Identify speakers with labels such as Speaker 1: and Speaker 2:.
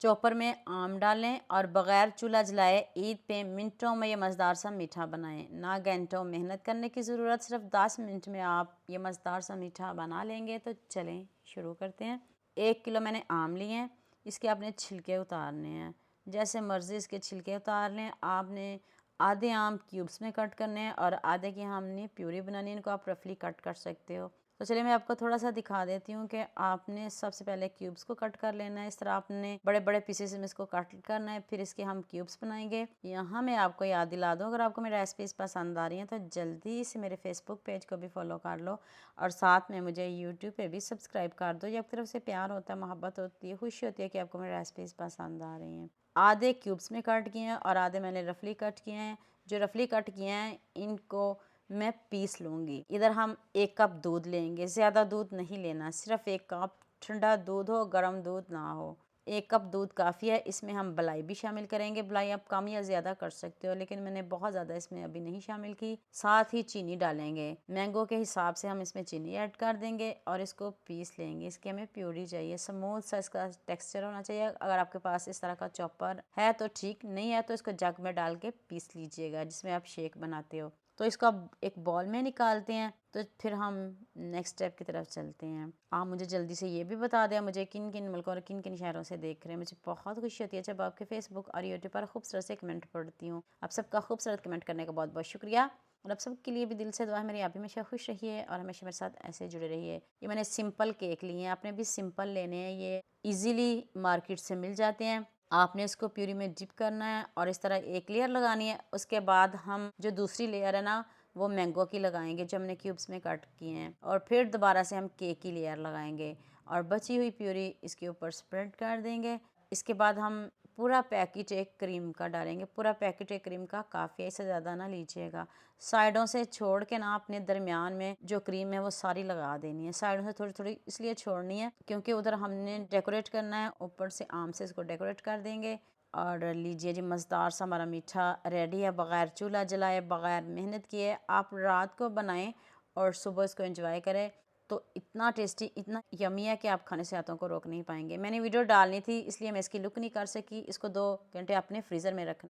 Speaker 1: Chopper में आम डालें और बग़ैर चूल्हा जलाए ईद पे मिनटों में ये मज़ेदार सा मीठा बनाएं। ना घंटों मेहनत करने की ज़रूरत, सिर्फ 10 मिनट में आप ये मज़ेदार सा मीठा बना लेंगे। तो चलें शुरू करते हैं। 1 किलो मैंने आम लिए हैं, इसके आपने छिलके उतारने हैं। जैसे मर्ज़ी इसके छिलके उतार लें। आपने आधे आम क्यूब्स में कट करने हैं और आधे की हमने प्यूरी बनानी है, इनको आप रफली कट कर सकते हो। तो चलिए मैं आपको थोड़ा सा दिखा देती हूँ कि आपने सबसे पहले क्यूब्स को कट कर लेना है। इस तरह आपने बड़े बड़े पीसेस में इसको कट करना है, फिर इसके हम क्यूब्स बनाएंगे। यहाँ मैं आपको याद दिला दूँ, अगर आपको मेरी रेसिपीज़ पसंद आ रही हैं तो जल्दी से मेरे फेसबुक पेज को भी फॉलो कर लो और साथ में मुझे यूट्यूब पे भी सब्सक्राइब कर दो। ये आपकी तरफ से प्यार होता है, मोहब्बत होती है, खुशी होती है कि आपको मेरी रेसिपीज़ पसंद आ रही हैं। आधे क्यूब्स में कट किए हैं और आधे मैंने रफली कट किए हैं। जो रफली कट किए हैं इनको मैं पीस लूँगी। इधर हम 1 कप दूध लेंगे, ज़्यादा दूध नहीं लेना, सिर्फ 1 कप ठंडा दूध हो, गर्म दूध ना हो। 1 कप दूध काफ़ी है। इसमें हम मलाई भी शामिल करेंगे। मलाई आप कम या ज़्यादा कर सकते हो, लेकिन मैंने बहुत ज़्यादा इसमें अभी नहीं शामिल की। साथ ही चीनी डालेंगे, मैंगो के हिसाब से हम इसमें चीनी ऐड कर देंगे और इसको पीस लेंगे। इसकी हमें प्यूरी चाहिए, स्मूथ सा इसका टेक्सचर होना चाहिए। अगर आपके पास इस तरह का चॉपर है तो ठीक, नहीं है तो इसको जग में डाल के पीस लीजिएगा जिसमें आप शेक बनाते हो। तो इसको अब एक बॉल में निकालते हैं। तो फिर हम नेक्स्ट स्टेप की तरफ चलते हैं। आप मुझे जल्दी से ये भी बता दें मुझे किन किन मुल्कों और किन किन शहरों से देख रहे हैं। मुझे बहुत खुशी होती है जब आपके फेसबुक और यूट्यूब पर खूबसूरत से कमेंट पढ़ती हूँ। आप सबका खूबसूरत कमेंट करने का बहुत बहुत शुक्रिया और आप सबके लिए भी दिल से दुआ है मेरी, आप भी हमेशा खुश रहिए और हमेशा मेरे साथ ऐसे जुड़े रहिए। ये मैंने सिंपल केक लिए हैं, आपने भी सिंपल लेने हैं। ये ईज़िली मार्केट से मिल जाते हैं। आपने इसको प्यूरी में डिप करना है और इस तरह एक लेयर लगानी है। उसके बाद हम जो दूसरी लेयर है ना वो मैंगो की लगाएंगे जो हमने क्यूब्स में कट किए हैं, और फिर दोबारा से हम केक की लेयर लगाएंगे और बची हुई प्यूरी इसके ऊपर स्प्रेड कर देंगे। इसके बाद हम पूरा पैकेट एक क्रीम का डालेंगे। पूरा पैकेट एक क्रीम का काफ़ी है, इससे ज़्यादा ना लीजिएगा। साइडों से छोड़ के ना अपने दरमियान में जो क्रीम है वो सारी लगा देनी है। साइडों से थोड़ी थोड़ी इसलिए छोड़नी है क्योंकि उधर हमने डेकोरेट करना है। ऊपर से आम से इसको डेकोरेट कर देंगे। और लीजिए जी, मज़ेदार सा हमारा मीठा रेडी है, बग़ैर चूल्हा जलाए, बग़ैर मेहनत किए। आप रात को बनाएं और सुबह इसको एंजॉय करें तो इतना टेस्टी, इतना यमी है कि आप खाने से हाथों को रोक नहीं पाएंगे। मैंने वीडियो डालनी थी इसलिए मैं इसकी लुक नहीं कर सकी। इसको 2 घंटे अपने फ्रीज़र में रखना।